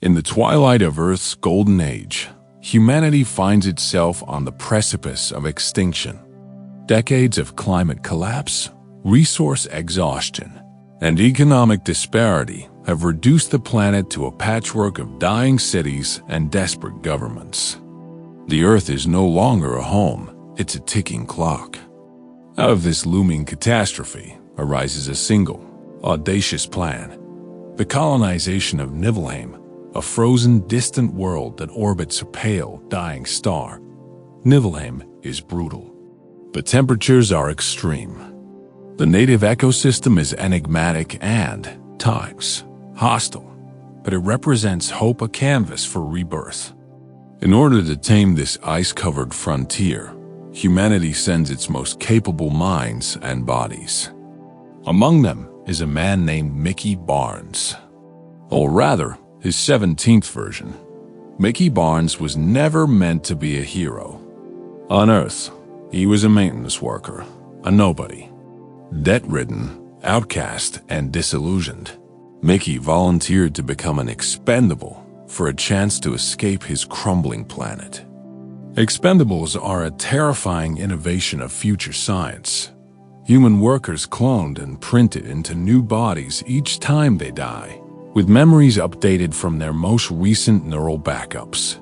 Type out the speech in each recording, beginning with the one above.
In the twilight of Earth's golden age, humanity finds itself on the precipice of extinction. Decades of climate collapse, resource exhaustion, and economic disparity have reduced the planet to a patchwork of dying cities and desperate governments. The Earth is no longer a home, it's a ticking clock. Out of this looming catastrophe arises a single, audacious plan: the colonization of Niflheim, a frozen, distant world that orbits a pale, dying star. Niflheim is brutal. The temperatures are extreme. The native ecosystem is enigmatic and, at times, hostile, but it represents hope, a canvas for rebirth. In order to tame this ice-covered frontier, humanity sends its most capable minds and bodies. Among them is a man named Mickey Barnes. Or rather, his 17th version. Mickey Barnes was never meant to be a hero. On Earth, he was a maintenance worker, a nobody. Debt-ridden, outcast, and disillusioned, Mickey volunteered to become an expendable for a chance to escape his crumbling planet. Expendables are a terrifying innovation of future science. Human workers cloned and printed into new bodies each time they die, with memories updated from their most recent neural backups.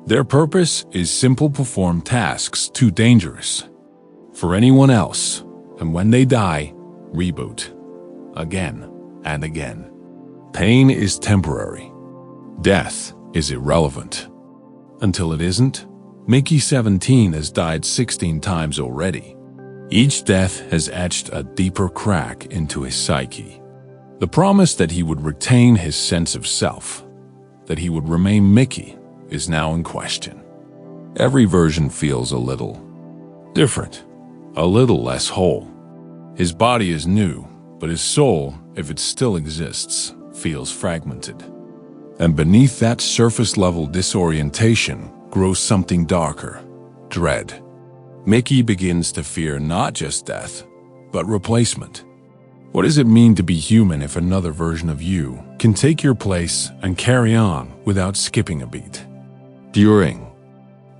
Their purpose is simple: perform tasks too dangerous for anyone else, and when they die, reboot. Again and again. Pain is temporary. Death is irrelevant. Until it isn't, Mickey 17 has died 16 times already. Each death has etched a deeper crack into his psyche. The promise that he would retain his sense of self, that he would remain Mickey, is now in question. Every version feels a little different, a little less whole. His body is new, but his soul, if it still exists, feels fragmented. And beneath that surface-level disorientation grows something darker: dread. Mickey begins to fear not just death, but replacement. What does it mean to be human if another version of you can take your place and carry on without skipping a beat? During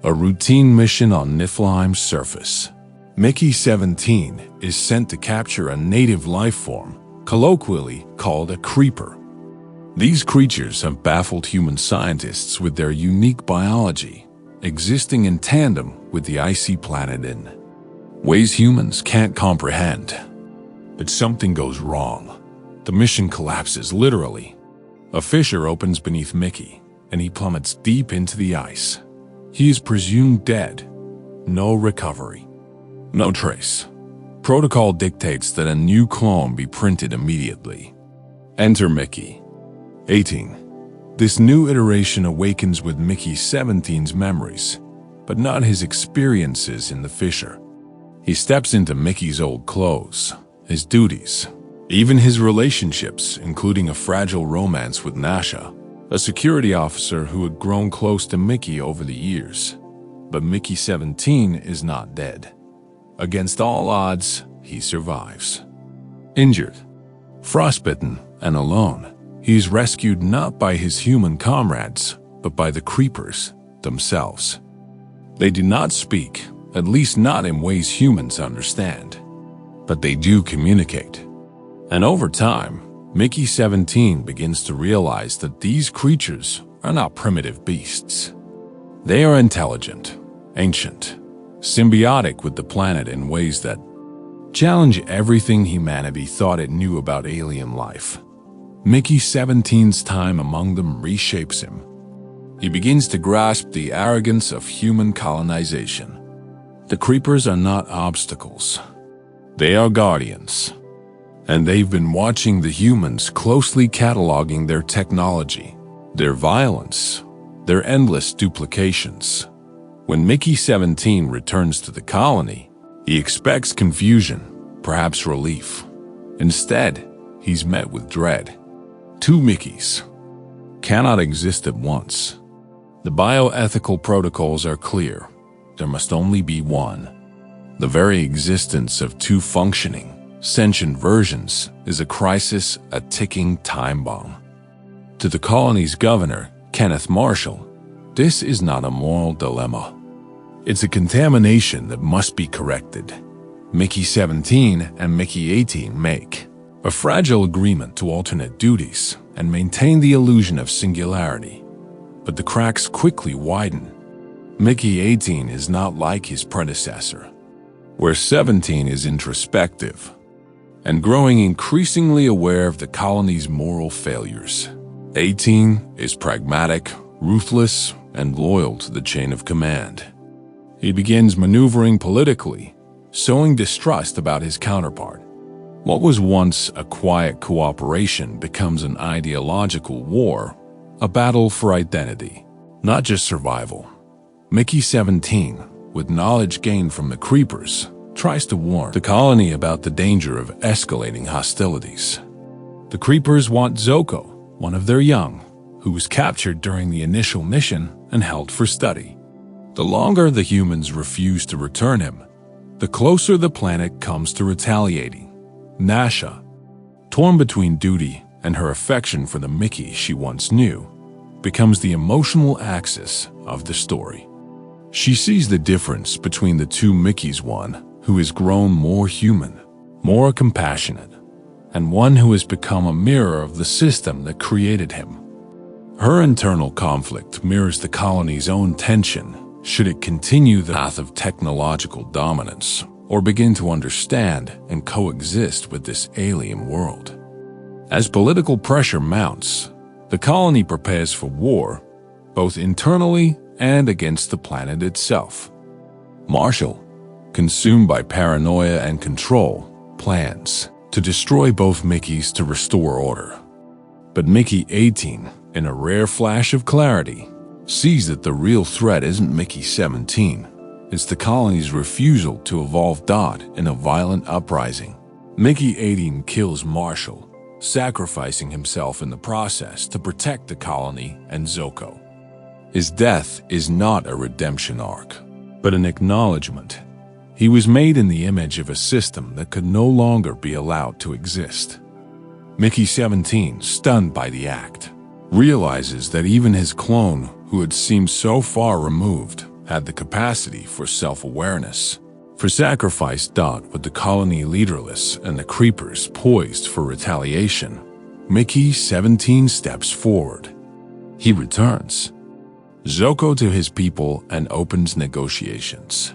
a routine mission on Niflheim's surface, Mickey 17 is sent to capture a native life form, colloquially called a creeper. These creatures have baffled human scientists with their unique biology, existing in tandem with the icy planet in ways humans can't comprehend. But something goes wrong. The mission collapses literally. A fissure opens beneath Mickey, and he plummets deep into the ice. He is presumed dead. No recovery. No trace. Protocol dictates that a new clone be printed immediately. Enter Mickey 18. This new iteration awakens with Mickey 17's memories, but not his experiences in the fissure. He steps into Mickey's old clothes, his duties, even his relationships, including a fragile romance with Nasha, a security officer who had grown close to Mickey over the years. But Mickey 17 is not dead. Against all odds, he survives. Injured, frostbitten, and alone, he is rescued not by his human comrades, but by the creepers themselves. They do not speak, at least not in ways humans understand, but they do communicate. And over time, Mickey 17 begins to realize that these creatures are not primitive beasts. They are intelligent, ancient, symbiotic with the planet in ways that challenge everything humanity thought it knew about alien life. Mickey 17's time among them reshapes him. He begins to grasp the arrogance of human colonization. The creepers are not obstacles. They are guardians. And they've been watching the humans, closely cataloging their technology, their violence, their endless duplications. When Mickey 17 returns to the colony, he expects confusion, perhaps relief. Instead, he's met with dread. Two Mickeys cannot exist at once. The bioethical protocols are clear. There must only be one. The very existence of two functioning, sentient versions is a crisis, a ticking time bomb. To the colony's governor, Kenneth Marshall, this is not a moral dilemma. It's a contamination that must be corrected. Mickey 17 and Mickey 18 make a fragile agreement to alternate duties and maintain the illusion of singularity. But the cracks quickly widen. Mickey 18 is not like his predecessor, where 17 is introspective and growing increasingly aware of the colony's moral failures. 18 is pragmatic, ruthless, and loyal to the chain of command. He begins maneuvering politically, sowing distrust about his counterpart. What was once a quiet cooperation becomes an ideological war, a battle for identity, not just survival. Mickey 17, with knowledge gained from the Creepers, tries to warn the colony about the danger of escalating hostilities. The Creepers want Zoko, one of their young, who was captured during the initial mission and held for study. The longer the humans refuse to return him, the closer the planet comes to retaliating. Nasha, torn between duty and her affection for the Mickey she once knew, becomes the emotional axis of the story. She sees the difference between the two Mickeys, one who has grown more human, more compassionate, and one who has become a mirror of the system that created him. Her internal conflict mirrors the colony's own tension should it continue the path of technological dominance or begin to understand and coexist with this alien world. As political pressure mounts, the colony prepares for war, both internally and against the planet itself. Marshall, consumed by paranoia and control, plans to destroy both Mickeys to restore order. But Mickey 18, in a rare flash of clarity, sees that the real threat isn't Mickey 17. It's the colony's refusal to evolve in a violent uprising. Mickey 18 kills Marshall, sacrificing himself in the process to protect the colony and Zoko. His death is not a redemption arc, but an acknowledgement. He was made in the image of a system that could no longer be allowed to exist. Mickey 17, stunned by the act, realizes that even his clone, who had seemed so far removed, had the capacity for self-awareness. For sacrifice. With the colony leaderless and the Creepers poised for retaliation, Mickey 17 steps forward. He returns Zoko to his people and opens negotiations.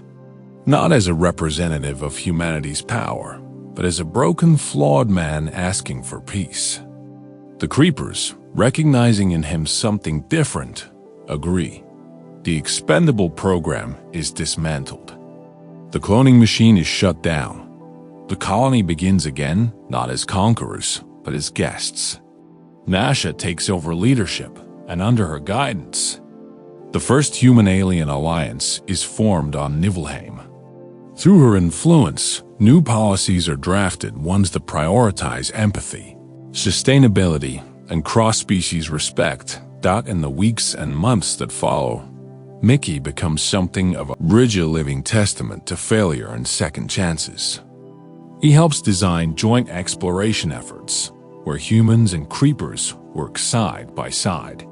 Not as a representative of humanity's power, but as a broken, flawed man asking for peace. The Creepers, recognizing in him something different, agree. The Expendable program is dismantled. The cloning machine is shut down. The colony begins again, not as conquerors, but as guests. Nasha takes over leadership, and under her guidance, the first human-alien alliance is formed on Niflheim. Through her influence, new policies are drafted, ones that prioritize empathy, sustainability, and cross-species respect. In the weeks and months that follow, Mickey becomes something of a rigid living testament to failure and second chances. He helps design joint exploration efforts, where humans and Creepers work side by side.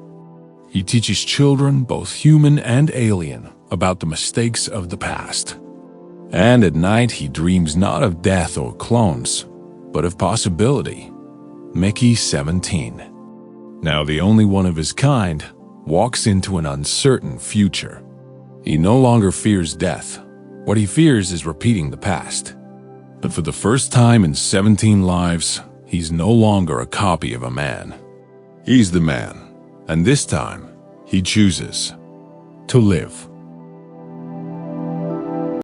He teaches children, both human and alien, about the mistakes of the past. And at night he dreams not of death or clones, but of possibility. Mickey 17, now the only one of his kind, walks into an uncertain future. He no longer fears death. What he fears is repeating the past. But for the first time in 17 lives, he's no longer a copy of a man. He's the man, and this time, he chooses to live.